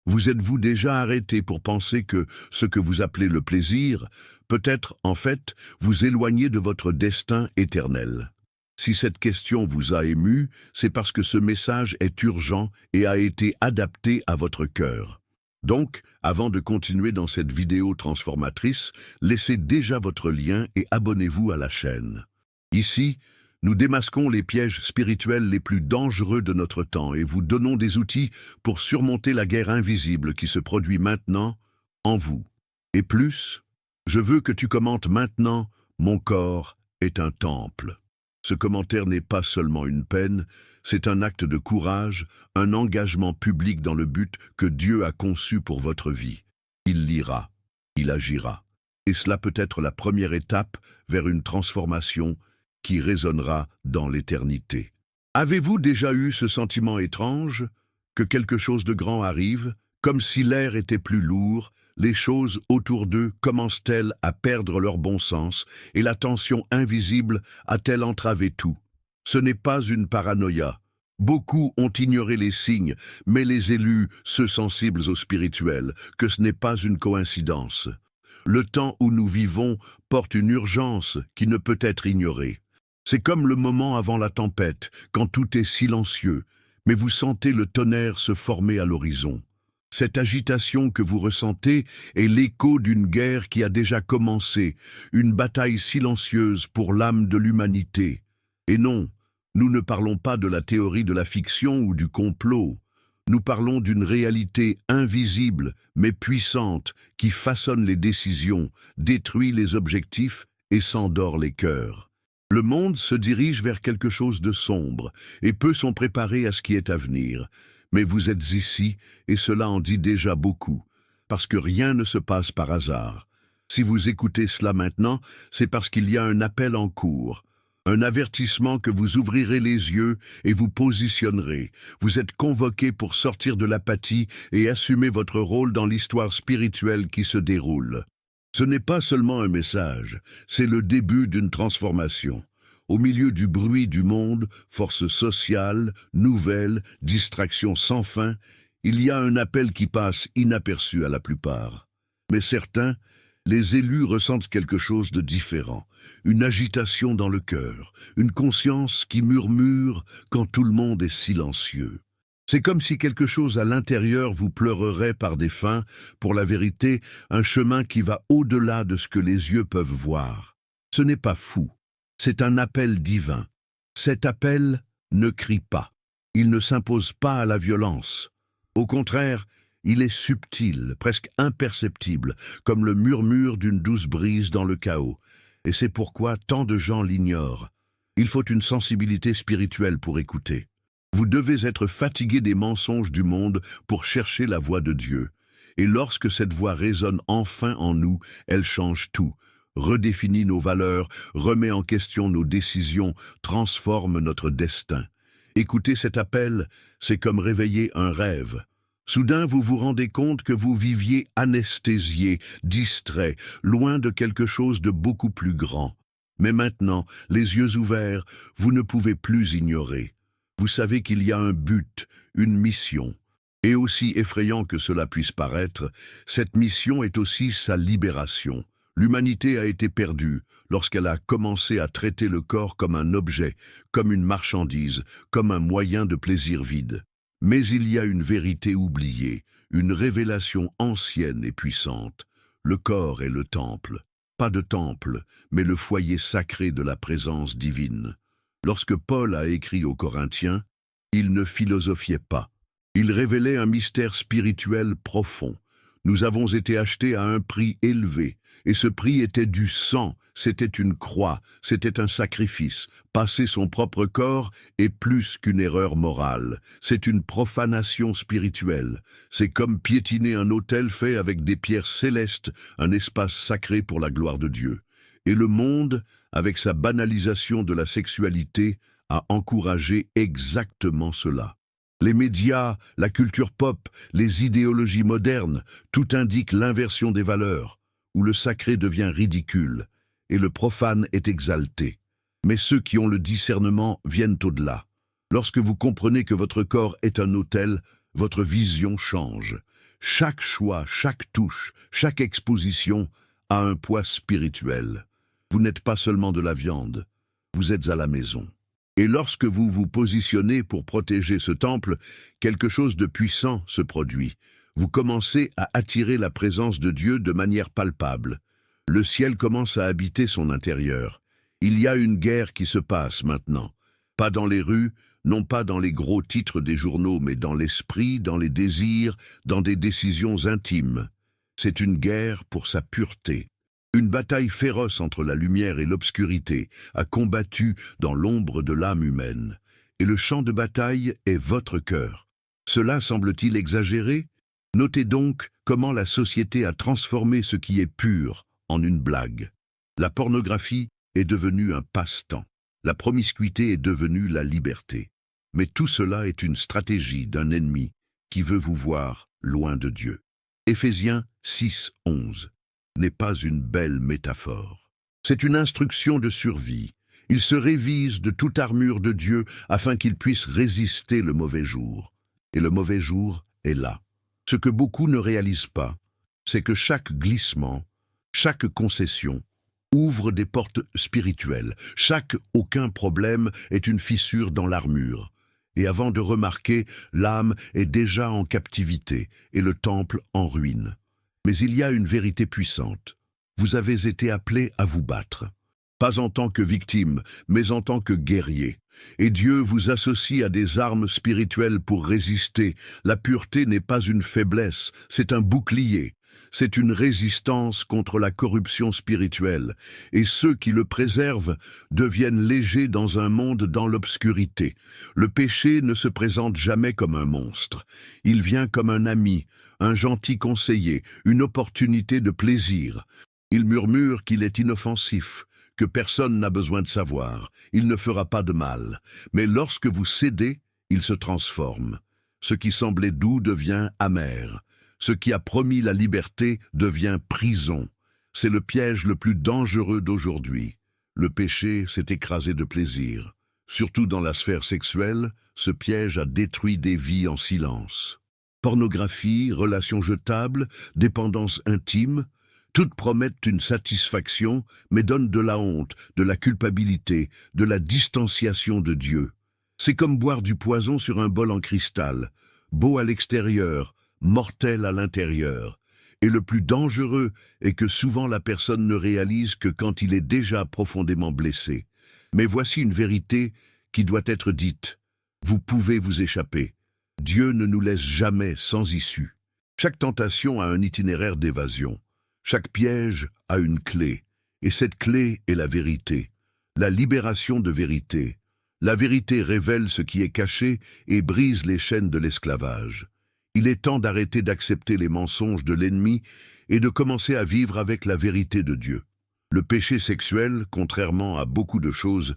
Vous êtes-vous déjà arrêté pour penser que ce que vous appelez le plaisir peut être, en fait, vous éloigner de votre destin éternel? Si cette question vous a ému, c'est parce que ce message est urgent et a été adapté à votre cœur. Donc, avant de continuer dans cette vidéo transformatrice, laissez déjà votre lien et abonnez-vous à la chaîne. Ici, nous démasquons les pièges spirituels les plus dangereux de notre temps et vous donnons des outils pour surmonter la guerre invisible qui se produit maintenant en vous. Et plus, je veux que tu commentes maintenant « Mon corps est un temple ». Ce commentaire n'est pas seulement une peine, c'est un acte de courage, un engagement public dans le but que Dieu a conçu pour votre vie. Il lira, il agira. Et cela peut être la première étape vers une transformation qui résonnera dans l'éternité. Avez-vous déjà eu ce sentiment étrange que quelque chose de grand arrive, comme si l'air était plus lourd, les choses autour d'eux commencent-elles à perdre leur bon sens et la tension invisible a-t-elle entravé tout? Ce n'est pas une paranoïa. Beaucoup ont ignoré les signes, mais les élus, ceux sensibles au spirituel, que ce n'est pas une coïncidence. Le temps où nous vivons porte une urgence qui ne peut être ignorée. C'est comme le moment avant la tempête, quand tout est silencieux, mais vous sentez le tonnerre se former à l'horizon. Cette agitation que vous ressentez est l'écho d'une guerre qui a déjà commencé, une bataille silencieuse pour l'âme de l'humanité. Et non, nous ne parlons pas de la théorie de la fiction ou du complot. Nous parlons d'une réalité invisible, mais puissante, qui façonne les décisions, détruit les objectifs et s'endort les cœurs. Le monde se dirige vers quelque chose de sombre, et peu sont préparés à ce qui est à venir. Mais vous êtes ici, et cela en dit déjà beaucoup, parce que rien ne se passe par hasard. Si vous écoutez cela maintenant, c'est parce qu'il y a un appel en cours, un avertissement que vous ouvrirez les yeux et vous positionnerez. Vous êtes convoqué pour sortir de l'apathie et assumer votre rôle dans l'histoire spirituelle qui se déroule. Ce n'est pas seulement un message, c'est le début d'une transformation. Au milieu du bruit du monde, forces sociales, nouvelles, distractions sans fin, il y a un appel qui passe inaperçu à la plupart. Mais certains, les élus ressentent quelque chose de différent, une agitation dans le cœur, une conscience qui murmure quand tout le monde est silencieux. C'est comme si quelque chose à l'intérieur vous pleurerait par des fins, pour la vérité, un chemin qui va au-delà de ce que les yeux peuvent voir. Ce n'est pas fou. C'est un appel divin. Cet appel ne crie pas. Il ne s'impose pas à la violence. Au contraire, il est subtil, presque imperceptible, comme le murmure d'une douce brise dans le chaos. Et c'est pourquoi tant de gens l'ignorent. Il faut une sensibilité spirituelle pour écouter. Vous devez être fatigué des mensonges du monde pour chercher la voix de Dieu. Et lorsque cette voix résonne enfin en nous, elle change tout. Redéfinit nos valeurs, remet en question nos décisions, transforme notre destin. Écouter cet appel, c'est comme réveiller un rêve. Soudain, vous vous rendez compte que vous viviez anesthésié, distrait, loin de quelque chose de beaucoup plus grand. Mais maintenant, les yeux ouverts, vous ne pouvez plus ignorer. Vous savez qu'il y a un but, une mission. Et aussi effrayant que cela puisse paraître, cette mission est aussi sa libération. L'humanité a été perdue lorsqu'elle a commencé à traiter le corps comme un objet, comme une marchandise, comme un moyen de plaisir vide. Mais il y a une vérité oubliée, une révélation ancienne et puissante. Le corps est le temple. Pas de temple, mais le foyer sacré de la présence divine. Lorsque Paul a écrit aux Corinthiens, il ne philosophiait pas. Il révélait un mystère spirituel profond. Nous avons été achetés à un prix élevé, et ce prix était du sang, c'était une croix, c'était un sacrifice. Passer son propre corps est plus qu'une erreur morale, c'est une profanation spirituelle. C'est comme piétiner un autel fait avec des pierres célestes, un espace sacré pour la gloire de Dieu. Et le monde, avec sa banalisation de la sexualité, a encouragé exactement cela. Les médias, la culture pop, les idéologies modernes, tout indique l'inversion des valeurs, où le sacré devient ridicule et le profane est exalté. Mais ceux qui ont le discernement viennent au-delà. Lorsque vous comprenez que votre corps est un autel, votre vision change. Chaque choix, chaque touche, chaque exposition a un poids spirituel. Vous n'êtes pas seulement de la viande, vous êtes à la maison. Et lorsque vous vous positionnez pour protéger ce temple, quelque chose de puissant se produit. Vous commencez à attirer la présence de Dieu de manière palpable. Le ciel commence à habiter son intérieur. Il y a une guerre qui se passe maintenant. Pas dans les rues, non pas dans les gros titres des journaux, mais dans l'esprit, dans les désirs, dans des décisions intimes. C'est une guerre pour sa pureté. Une bataille féroce entre la lumière et l'obscurité a combattu dans l'ombre de l'âme humaine. Et le champ de bataille est votre cœur. Cela semble-t-il exagéré? Notez donc comment la société a transformé ce qui est pur en une blague. La pornographie est devenue un passe-temps. La promiscuité est devenue la liberté. Mais tout cela est une stratégie d'un ennemi qui veut vous voir loin de Dieu. Éphésiens 6:11 n'est pas une belle métaphore. C'est une instruction de survie. Il se révise de toute armure de Dieu afin qu'il puisse résister le mauvais jour. Et le mauvais jour est là. Ce que beaucoup ne réalisent pas, c'est que chaque glissement, chaque concession, ouvre des portes spirituelles. Chaque aucun problème est une fissure dans l'armure. Et avant de remarquer, l'âme est déjà en captivité et le temple en ruine. Mais il y a une vérité puissante. Vous avez été appelé à vous battre. Pas en tant que victime, mais en tant que guerrier. Et Dieu vous associe à des armes spirituelles pour résister. La pureté n'est pas une faiblesse, c'est un bouclier. C'est une résistance contre la corruption spirituelle. Et ceux qui le préservent deviennent légers dans un monde dans l'obscurité. Le péché ne se présente jamais comme un monstre. Il vient comme un ami, un gentil conseiller, une opportunité de plaisir. Il murmure qu'il est inoffensif, que personne n'a besoin de savoir. Il ne fera pas de mal. Mais lorsque vous cédez, il se transforme. Ce qui semblait doux devient amer. Ce qui a promis la liberté devient prison. C'est le piège le plus dangereux d'aujourd'hui. Le péché s'est écrasé de plaisir. Surtout dans la sphère sexuelle, ce piège a détruit des vies en silence. Pornographie, relations jetables, dépendance intime, toutes promettent une satisfaction, mais donnent de la honte, de la culpabilité, de la distanciation de Dieu. C'est comme boire du poison sur un bol en cristal, beau à l'extérieur, mortel à l'intérieur. Et le plus dangereux est que souvent la personne ne réalise que quand il est déjà profondément blessé. Mais voici une vérité qui doit être dite. Vous pouvez vous échapper. Dieu ne nous laisse jamais sans issue. Chaque tentation a un itinéraire d'évasion. Chaque piège a une clé. Et cette clé est la vérité. La libération de vérité. La vérité révèle ce qui est caché et brise les chaînes de l'esclavage. Il est temps d'arrêter d'accepter les mensonges de l'ennemi et de commencer à vivre avec la vérité de Dieu. Le péché sexuel, contrairement à beaucoup de choses,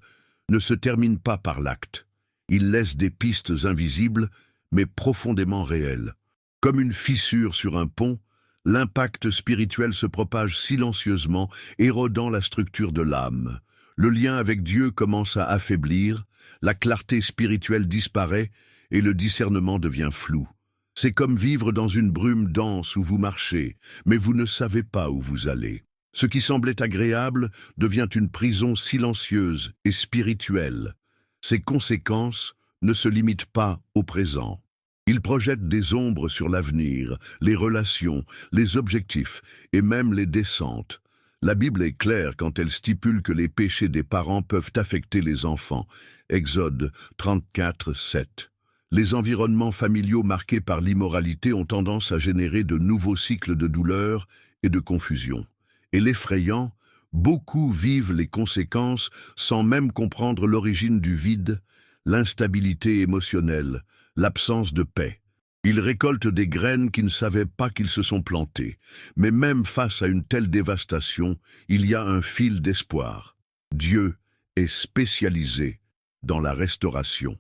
ne se termine pas par l'acte. Il laisse des pistes invisibles, mais profondément réelles. Comme une fissure sur un pont, l'impact spirituel se propage silencieusement, érodant la structure de l'âme. Le lien avec Dieu commence à affaiblir, la clarté spirituelle disparaît et le discernement devient flou. C'est comme vivre dans une brume dense où vous marchez, mais vous ne savez pas où vous allez. Ce qui semblait agréable devient une prison silencieuse et spirituelle. Ses conséquences ne se limitent pas au présent. Il projette des ombres sur l'avenir, les relations, les objectifs et même les descentes. La Bible est claire quand elle stipule que les péchés des parents peuvent affecter les enfants. Exode 34:7. Les environnements familiaux marqués par l'immoralité ont tendance à générer de nouveaux cycles de douleur et de confusion. Et l'effrayant, beaucoup vivent les conséquences sans même comprendre l'origine du vide, l'instabilité émotionnelle, l'absence de paix. Ils récoltent des graines qui ne savaient pas qu'ils se sont plantées. Mais même face à une telle dévastation, il y a un fil d'espoir. Dieu est spécialisé dans la restauration.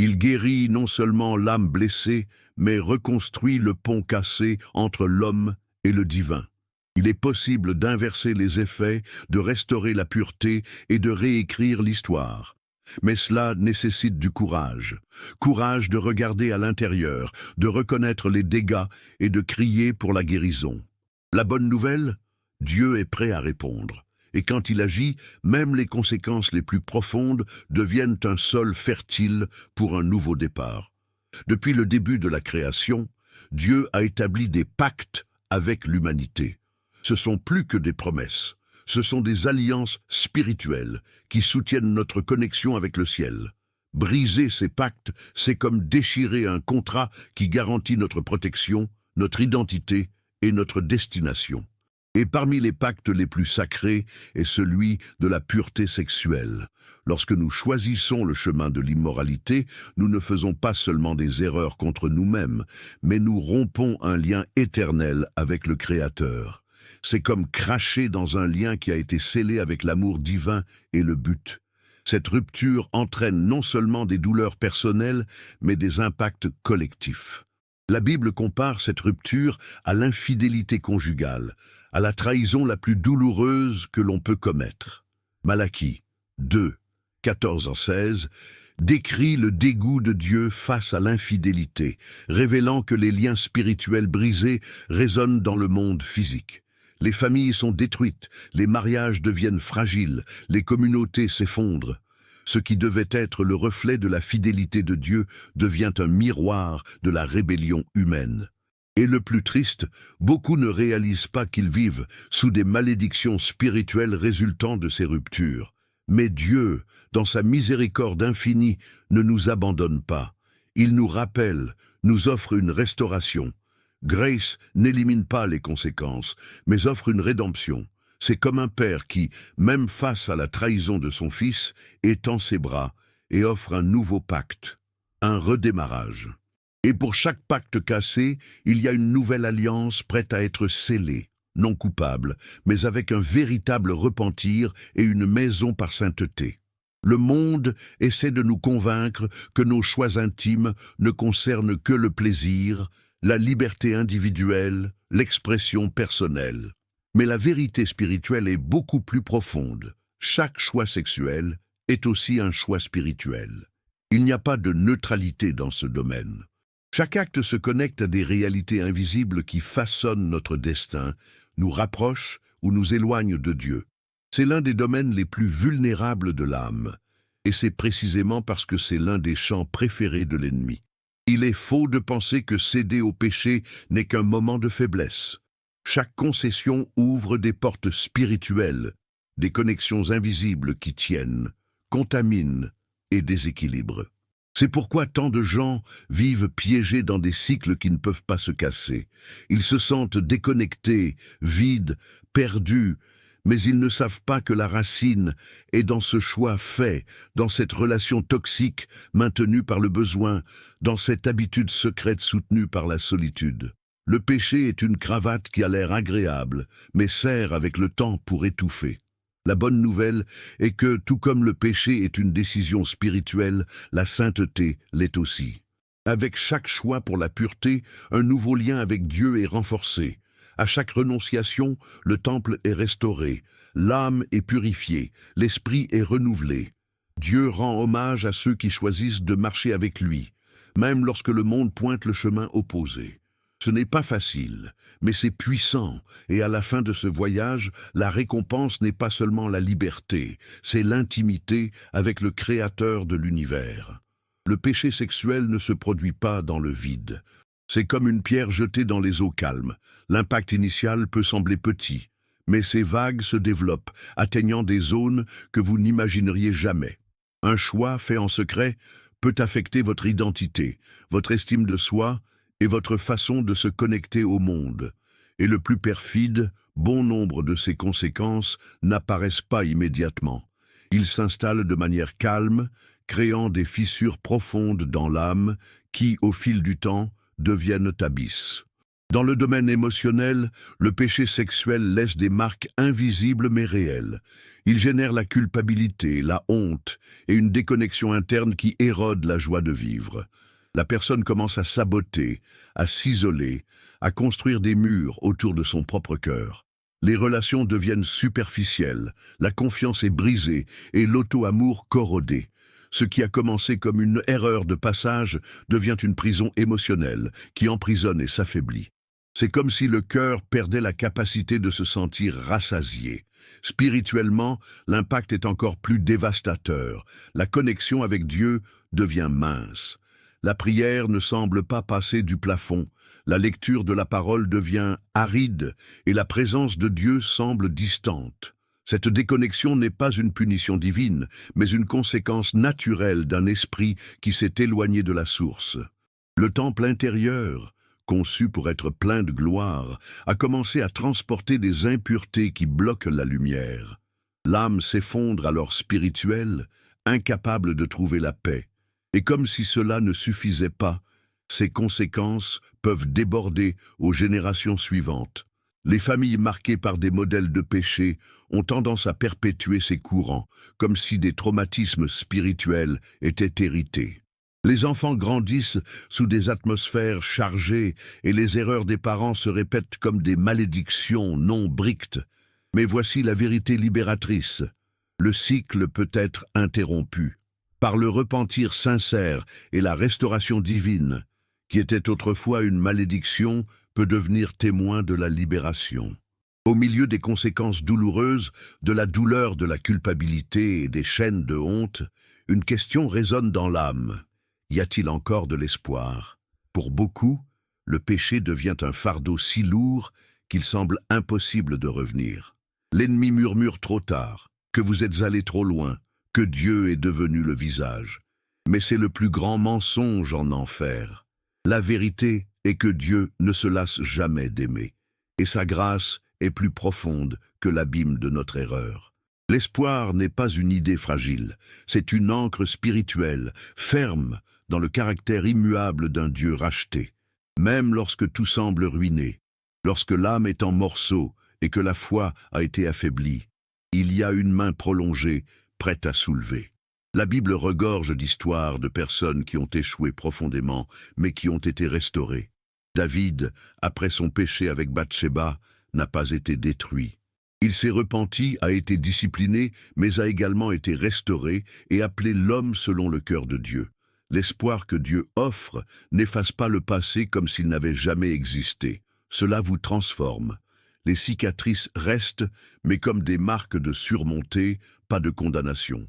Il guérit non seulement l'âme blessée, mais reconstruit le pont cassé entre l'homme et le divin. Il est possible d'inverser les effets, de restaurer la pureté et de réécrire l'histoire. Mais cela nécessite du courage. Courage de regarder à l'intérieur, de reconnaître les dégâts et de crier pour la guérison. La bonne nouvelle? Dieu est prêt à répondre. Et quand il agit, même les conséquences les plus profondes deviennent un sol fertile pour un nouveau départ. Depuis le début de la création, Dieu a établi des pactes avec l'humanité. Ce sont plus que des promesses. Ce sont des alliances spirituelles qui soutiennent notre connexion avec le ciel. Briser ces pactes, c'est comme déchirer un contrat qui garantit notre protection, notre identité et notre destination. Et parmi les pactes les plus sacrés est celui de la pureté sexuelle. Lorsque nous choisissons le chemin de l'immoralité, nous ne faisons pas seulement des erreurs contre nous-mêmes, mais nous rompons un lien éternel avec le Créateur. C'est comme cracher dans un lien qui a été scellé avec l'amour divin et le but. Cette rupture entraîne non seulement des douleurs personnelles, mais des impacts collectifs. La Bible compare cette rupture à l'infidélité conjugale, à la trahison la plus douloureuse que l'on peut commettre. Malachie 2, 14-16, décrit le dégoût de Dieu face à l'infidélité, révélant que les liens spirituels brisés résonnent dans le monde physique. Les familles sont détruites, les mariages deviennent fragiles, les communautés s'effondrent. Ce qui devait être le reflet de la fidélité de Dieu devient un miroir de la rébellion humaine. Et le plus triste, beaucoup ne réalisent pas qu'ils vivent sous des malédictions spirituelles résultant de ces ruptures. Mais Dieu, dans sa miséricorde infinie, ne nous abandonne pas. Il nous rappelle, nous offre une restauration. Grace n'élimine pas les conséquences, mais offre une rédemption. C'est comme un père qui, même face à la trahison de son fils, étend ses bras et offre un nouveau pacte, un redémarrage. Et pour chaque pacte cassé, il y a une nouvelle alliance prête à être scellée, non coupable, mais avec un véritable repentir et une maison par sainteté. Le monde essaie de nous convaincre que nos choix intimes ne concernent que le plaisir, la liberté individuelle, l'expression personnelle. Mais la vérité spirituelle est beaucoup plus profonde. Chaque choix sexuel est aussi un choix spirituel. Il n'y a pas de neutralité dans ce domaine. Chaque acte se connecte à des réalités invisibles qui façonnent notre destin, nous rapprochent ou nous éloignent de Dieu. C'est l'un des domaines les plus vulnérables de l'âme, et c'est précisément parce que c'est l'un des champs préférés de l'ennemi. Il est faux de penser que céder au péché n'est qu'un moment de faiblesse. Chaque concession ouvre des portes spirituelles, des connexions invisibles qui tiennent, contaminent et déséquilibrent. C'est pourquoi tant de gens vivent piégés dans des cycles qui ne peuvent pas se casser. Ils se sentent déconnectés, vides, perdus, mais ils ne savent pas que la racine est dans ce choix fait, dans cette relation toxique maintenue par le besoin, dans cette habitude secrète soutenue par la solitude. Le péché est une cravate qui a l'air agréable, mais sert avec le temps pour étouffer. La bonne nouvelle est que, tout comme le péché est une décision spirituelle, la sainteté l'est aussi. Avec chaque choix pour la pureté, un nouveau lien avec Dieu est renforcé. À chaque renonciation, le temple est restauré, l'âme est purifiée, l'esprit est renouvelé. Dieu rend hommage à ceux qui choisissent de marcher avec lui, même lorsque le monde pointe le chemin opposé. Ce n'est pas facile, mais c'est puissant, et à la fin de ce voyage, la récompense n'est pas seulement la liberté, c'est l'intimité avec le Créateur de l'univers. Le péché sexuel ne se produit pas dans le vide. C'est comme une pierre jetée dans les eaux calmes. L'impact initial peut sembler petit, mais ces vagues se développent, atteignant des zones que vous n'imagineriez jamais. Un choix fait en secret peut affecter votre identité, votre estime de soi, et votre façon de se connecter au monde. Et le plus perfide, bon nombre de ces conséquences n'apparaissent pas immédiatement. Ils s'installent de manière calme, créant des fissures profondes dans l'âme qui, au fil du temps, deviennent abysses. Dans le domaine émotionnel, le péché sexuel laisse des marques invisibles mais réelles. Il génère la culpabilité, la honte et une déconnexion interne qui érode la joie de vivre. La personne commence à saboter, à s'isoler, à construire des murs autour de son propre cœur. Les relations deviennent superficielles, la confiance est brisée et l'auto-amour corrodé. Ce qui a commencé comme une erreur de passage devient une prison émotionnelle qui emprisonne et s'affaiblit. C'est comme si le cœur perdait la capacité de se sentir rassasié. Spirituellement, l'impact est encore plus dévastateur. La connexion avec Dieu devient mince. La prière ne semble pas passer du plafond. La lecture de la parole devient aride et la présence de Dieu semble distante. Cette déconnexion n'est pas une punition divine, mais une conséquence naturelle d'un esprit qui s'est éloigné de la source. Le temple intérieur, conçu pour être plein de gloire, a commencé à transporter des impuretés qui bloquent la lumière. L'âme s'effondre alors spirituelle, incapable de trouver la paix. Et comme si cela ne suffisait pas, ces conséquences peuvent déborder aux générations suivantes. Les familles marquées par des modèles de péché ont tendance à perpétuer ces courants, comme si des traumatismes spirituels étaient hérités. Les enfants grandissent sous des atmosphères chargées et les erreurs des parents se répètent comme des malédictions non brictes. Mais voici la vérité libératrice. Le cycle peut être interrompu par le repentir sincère et la restauration divine, qui était autrefois une malédiction, peut devenir témoin de la libération. Au milieu des conséquences douloureuses, de la douleur de la culpabilité et des chaînes de honte, une question résonne dans l'âme. Y a-t-il encore de l'espoir? Pour beaucoup, le péché devient un fardeau si lourd qu'il semble impossible de revenir. L'ennemi murmure trop tard, que vous êtes allé trop loin, que Dieu est devenu le visage. Mais c'est le plus grand mensonge en enfer. La vérité est que Dieu ne se lasse jamais d'aimer, et sa grâce est plus profonde que l'abîme de notre erreur. L'espoir n'est pas une idée fragile, c'est une ancre spirituelle, ferme, dans le caractère immuable d'un Dieu racheté. Même lorsque tout semble ruiné, lorsque l'âme est en morceaux et que la foi a été affaiblie, il y a une main prolongée, prête à soulever. La Bible regorge d'histoires de personnes qui ont échoué profondément, mais qui ont été restaurées. David, après son péché avec Bathsheba, n'a pas été détruit. Il s'est repenti, a été discipliné, mais a également été restauré et appelé l'homme selon le cœur de Dieu. L'espoir que Dieu offre n'efface pas le passé comme s'il n'avait jamais existé. Cela vous transforme. Les cicatrices restent, mais comme des marques de surmontée, pas de condamnation.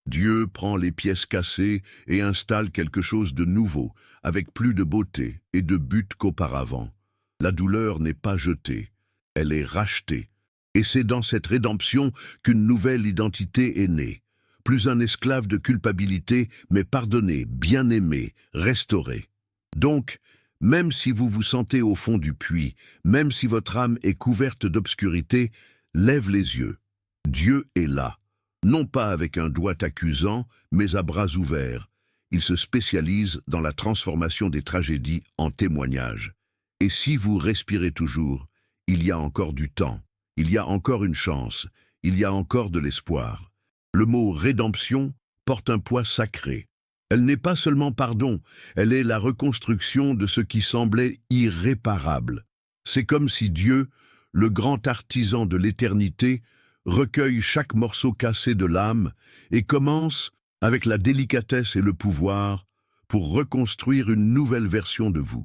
Dieu prend les pièces cassées et installe quelque chose de nouveau, avec plus de beauté et de but qu'auparavant. La douleur n'est pas jetée, elle est rachetée. Et c'est dans cette rédemption qu'une nouvelle identité est née. Plus un esclave de culpabilité, mais pardonné, bien-aimé, restauré. Donc, même si vous vous sentez au fond du puits, même si votre âme est couverte d'obscurité, lève les yeux. Dieu est là, non pas avec un doigt accusant, mais à bras ouverts. Il se spécialise dans la transformation des tragédies en témoignages. Et si vous respirez toujours, il y a encore du temps, il y a encore une chance, il y a encore de l'espoir. Le mot « rédemption » porte un poids sacré. Elle n'est pas seulement pardon, elle est la reconstruction de ce qui semblait irréparable. C'est comme si Dieu, le grand artisan de l'éternité, recueille chaque morceau cassé de l'âme et commence, avec la délicatesse et le pouvoir, pour reconstruire une nouvelle version de vous.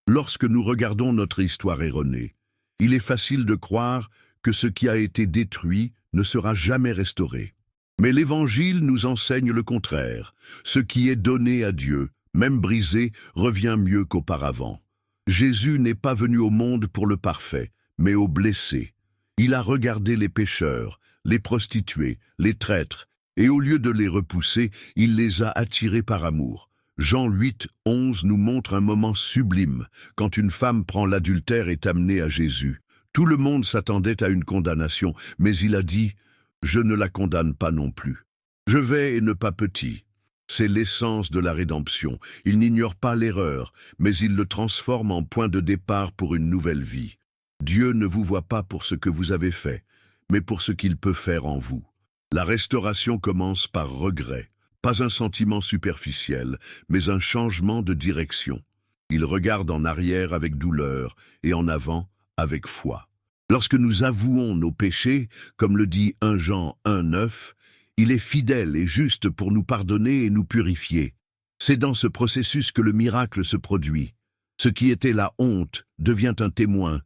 Lorsque nous regardons notre histoire erronée, il est facile de croire que ce qui a été détruit ne sera jamais restauré. Mais l'Évangile nous enseigne le contraire. Ce qui est donné à Dieu, même brisé, revient mieux qu'auparavant. Jésus n'est pas venu au monde pour le parfait, mais au blessé. Il a regardé les pécheurs, les prostituées, les traîtres, et au lieu de les repousser, il les a attirés par amour. Jean 8, 11 nous montre un moment sublime, quand une femme prend l'adultère et est amenée à Jésus. Tout le monde s'attendait à une condamnation, mais il a dit « Je ne la condamne pas non plus. Je vais et ne pas petit ». C'est l'essence de la rédemption. Il n'ignore pas l'erreur, mais il le transforme en point de départ pour une nouvelle vie. Dieu ne vous voit pas pour ce que vous avez fait, mais pour ce qu'il peut faire en vous. La restauration commence par regret, pas un sentiment superficiel, mais un changement de direction. Il regarde en arrière avec douleur et en avant avec foi. Lorsque nous avouons nos péchés, comme le dit 1 Jean 1,9, Il est fidèle et juste pour nous pardonner et nous purifier. C'est dans ce processus que le miracle se produit. Ce qui était la honte devient un témoin.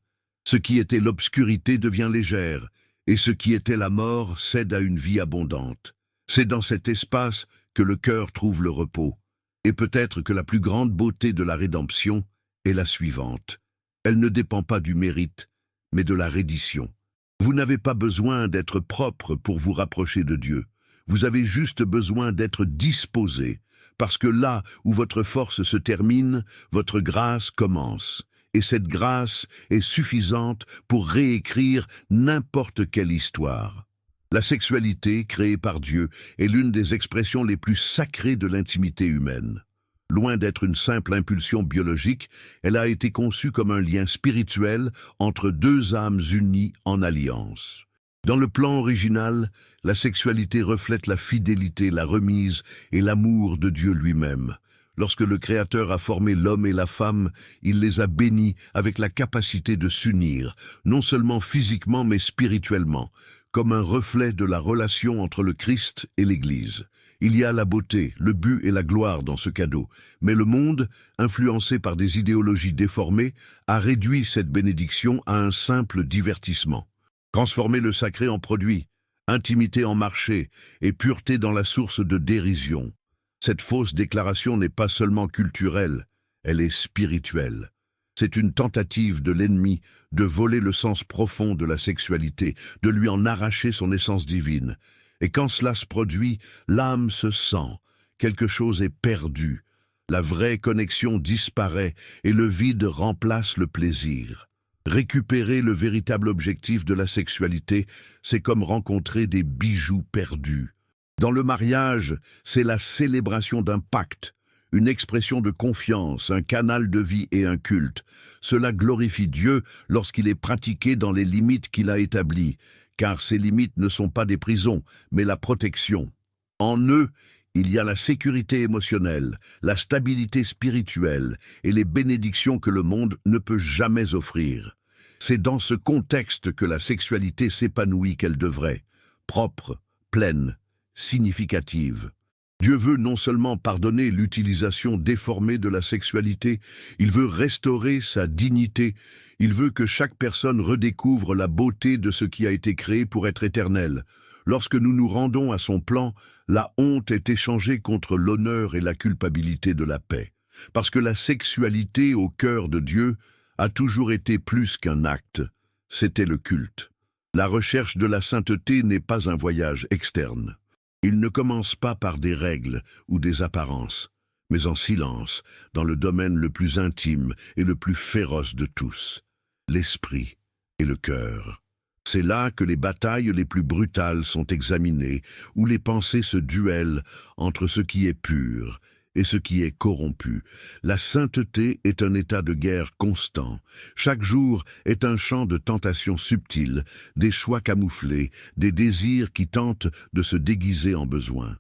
Ce qui était l'obscurité devient légère. Et ce qui était la mort cède à une vie abondante. C'est dans cet espace que le cœur trouve le repos. Et peut-être que la plus grande beauté de la rédemption est la suivante. Elle ne dépend pas du mérite, mais de la reddition. Vous n'avez pas besoin d'être propre pour vous rapprocher de Dieu. Vous avez juste besoin d'être disposé, parce que là où votre force se termine, votre grâce commence. Et cette grâce est suffisante pour réécrire n'importe quelle histoire. La sexualité, créée par Dieu, est l'une des expressions les plus sacrées de l'intimité humaine. Loin d'être une simple impulsion biologique, elle a été conçue comme un lien spirituel entre deux âmes unies en alliance. Dans le plan original, la sexualité reflète la fidélité, la remise et l'amour de Dieu lui-même. Lorsque le Créateur a formé l'homme et la femme, il les a bénis avec la capacité de s'unir, non seulement physiquement mais spirituellement, comme un reflet de la relation entre le Christ et l'Église. Il y a la beauté, le but et la gloire dans ce cadeau, mais le monde, influencé par des idéologies déformées, a réduit cette bénédiction à un simple divertissement. Transformer le sacré en produit, intimité en marché et pureté dans la source de dérision. Cette fausse déclaration n'est pas seulement culturelle, elle est spirituelle. C'est une tentative de l'ennemi de voler le sens profond de la sexualité, de lui en arracher son essence divine. Et quand cela se produit, l'âme se sent, quelque chose est perdu. La vraie connexion disparaît et le vide remplace le plaisir. Récupérer le véritable objectif de la sexualité, c'est comme rencontrer des bijoux perdus. Dans le mariage, c'est la célébration d'un pacte, une expression de confiance, un canal de vie et un culte. Cela glorifie Dieu lorsqu'il est pratiqué dans les limites qu'il a établies, car ces limites ne sont pas des prisons, mais la protection. En eux, il y a la sécurité émotionnelle, la stabilité spirituelle et les bénédictions que le monde ne peut jamais offrir. C'est dans ce contexte que la sexualité s'épanouit qu'elle devrait, propre, pleine, significative. Dieu veut non seulement pardonner l'utilisation déformée de la sexualité, il veut restaurer sa dignité, il veut que chaque personne redécouvre la beauté de ce qui a été créé pour être éternel. Lorsque nous nous rendons à son plan, la honte est échangée contre l'honneur et la culpabilité de la paix. Parce que la sexualité au cœur de Dieu a toujours été plus qu'un acte, c'était le culte. La recherche de la sainteté n'est pas un voyage externe. Il ne commence pas par des règles ou des apparences, mais en silence, dans le domaine le plus intime et le plus féroce de tous, l'esprit et le cœur. C'est là que les batailles les plus brutales sont examinées, où les pensées se duellent entre ce qui est pur et ce qui est corrompu. La sainteté est un état de guerre constant. Chaque jour est un champ de tentations subtiles, des choix camouflés, des désirs qui tentent de se déguiser en besoin.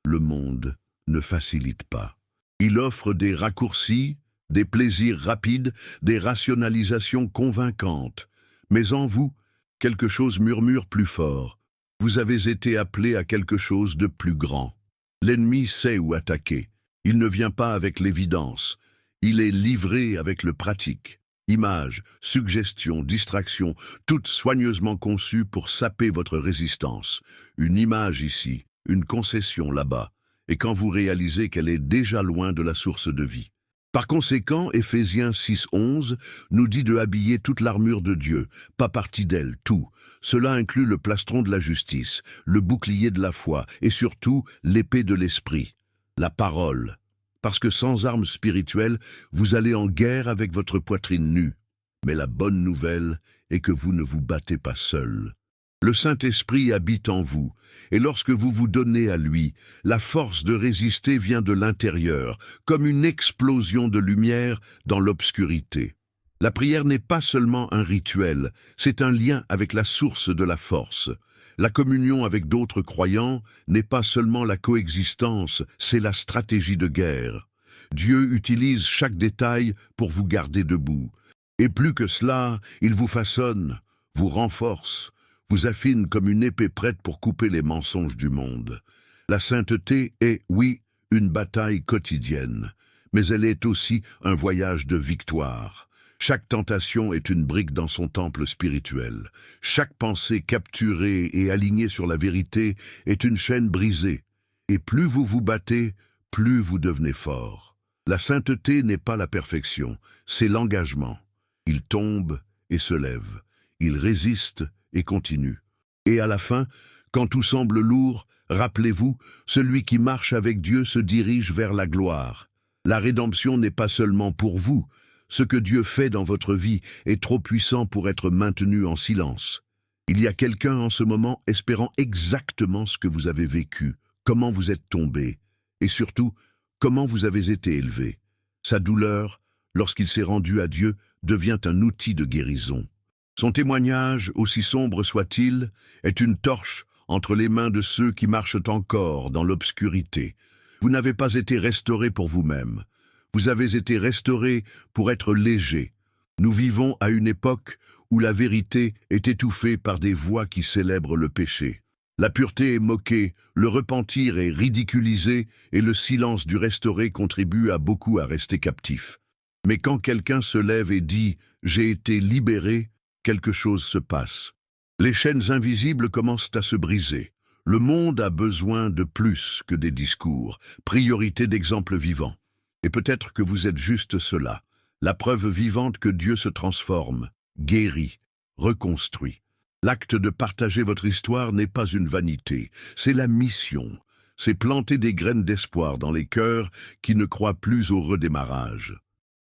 Le monde ne facilite pas. Il offre des raccourcis, des plaisirs rapides, des rationalisations convaincantes. Mais en vous, quelque chose murmure plus fort. Vous avez été appelé à quelque chose de plus grand. L'ennemi sait où attaquer. Il ne vient pas avec l'évidence, il est livré avec le pratique. Images, suggestions, distractions, toutes soigneusement conçues pour saper votre résistance. Une image ici, une concession là-bas, et quand vous réalisez qu'elle est déjà loin de la source de vie. Par conséquent, Éphésiens 6:11 nous dit de habiller toute l'armure de Dieu, pas partie d'elle, tout. Cela inclut le plastron de la justice, le bouclier de la foi et surtout l'épée de l'esprit. La parole, parce que sans armes spirituelles, vous allez en guerre avec votre poitrine nue. Mais la bonne nouvelle est que vous ne vous battez pas seul. Le Saint-Esprit habite en vous, et lorsque vous vous donnez à lui, la force de résister vient de l'intérieur, comme une explosion de lumière dans l'obscurité. La prière n'est pas seulement un rituel, c'est un lien avec la source de la force. La communion avec d'autres croyants n'est pas seulement la coexistence, c'est la stratégie de guerre. Dieu utilise chaque détail pour vous garder debout. Et plus que cela, il vous façonne, vous renforce, vous affine comme une épée prête pour couper les mensonges du monde. La sainteté est, oui, une bataille quotidienne, mais elle est aussi un voyage de victoire. Chaque tentation est une brique dans son temple spirituel. Chaque pensée capturée et alignée sur la vérité est une chaîne brisée. Et plus vous vous battez, plus vous devenez fort. La sainteté n'est pas la perfection, c'est l'engagement. Il tombe et se lève. Il résiste et continue. Et à la fin, quand tout semble lourd, rappelez-vous, celui qui marche avec Dieu se dirige vers la gloire. La rédemption n'est pas seulement pour vous. Ce que Dieu fait dans votre vie est trop puissant pour être maintenu en silence. Il y a quelqu'un en ce moment espérant exactement ce que vous avez vécu, comment vous êtes tombé, et surtout, comment vous avez été élevé. Sa douleur, lorsqu'il s'est rendu à Dieu, devient un outil de guérison. Son témoignage, aussi sombre soit-il, est une torche entre les mains de ceux qui marchent encore dans l'obscurité. Vous n'avez pas été restauré pour vous-même. Vous avez été restauré pour être léger. Nous vivons à une époque où la vérité est étouffée par des voix qui célèbrent le péché. La pureté est moquée, le repentir est ridiculisé et le silence du restauré contribue à beaucoup à rester captif. Mais quand quelqu'un se lève et dit « j'ai été libéré », quelque chose se passe. Les chaînes invisibles commencent à se briser. Le monde a besoin de plus que des discours, priorité d'exemples vivants. Et peut-être que vous êtes juste cela, la preuve vivante que Dieu se transforme, guérit, reconstruit. L'acte de partager votre histoire n'est pas une vanité, c'est la mission. C'est planter des graines d'espoir dans les cœurs qui ne croient plus au redémarrage.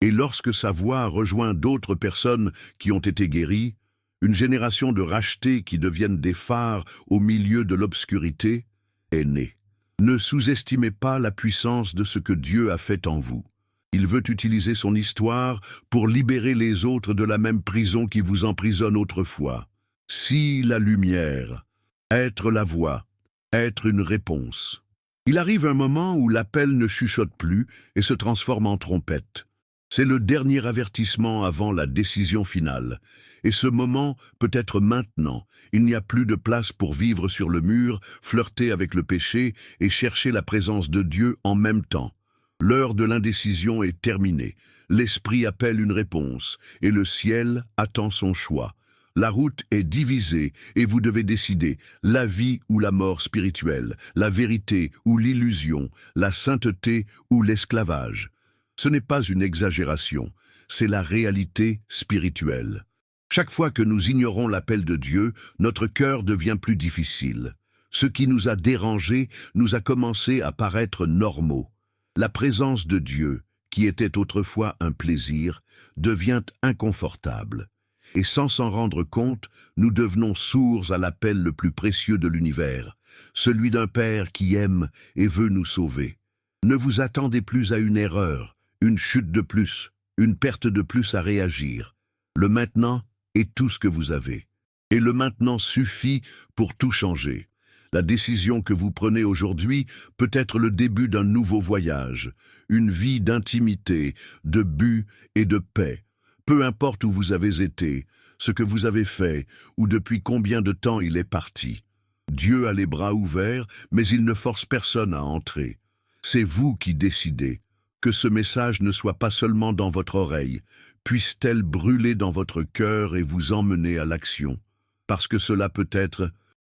Et lorsque sa voix rejoint d'autres personnes qui ont été guéries, une génération de rachetés qui deviennent des phares au milieu de l'obscurité est née. Ne sous-estimez pas la puissance de ce que Dieu a fait en vous. Il veut utiliser son histoire pour libérer les autres de la même prison qui vous emprisonne autrefois. Si la lumière, être la voix, être une réponse. Il arrive un moment où l'appel ne chuchote plus et se transforme en trompette. C'est le dernier avertissement avant la décision finale. Et ce moment peut être maintenant. Il n'y a plus de place pour vivre sur le mur, flirter avec le péché et chercher la présence de Dieu en même temps. L'heure de l'indécision est terminée. L'esprit appelle une réponse et le ciel attend son choix. La route est divisée et vous devez décider la vie ou la mort spirituelle, la vérité ou l'illusion, la sainteté ou l'esclavage. Ce n'est pas une exagération, c'est la réalité spirituelle. Chaque fois que nous ignorons l'appel de Dieu, notre cœur devient plus difficile. Ce qui nous a dérangés nous a commencé à paraître normaux. La présence de Dieu, qui était autrefois un plaisir, devient inconfortable. Et sans s'en rendre compte, nous devenons sourds à l'appel le plus précieux de l'univers, celui d'un Père qui aime et veut nous sauver. Ne vous attendez plus à une erreur, une chute de plus, une perte de plus à réagir. Le maintenant est tout ce que vous avez. Et le maintenant suffit pour tout changer. La décision que vous prenez aujourd'hui peut être le début d'un nouveau voyage, une vie d'intimité, de but et de paix. Peu importe où vous avez été, ce que vous avez fait ou depuis combien de temps il est parti. Dieu a les bras ouverts, mais il ne force personne à entrer. C'est vous qui décidez. Que ce message ne soit pas seulement dans votre oreille, puisse-t-elle brûler dans votre cœur et vous emmener à l'action, parce que cela peut être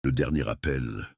le dernier appel.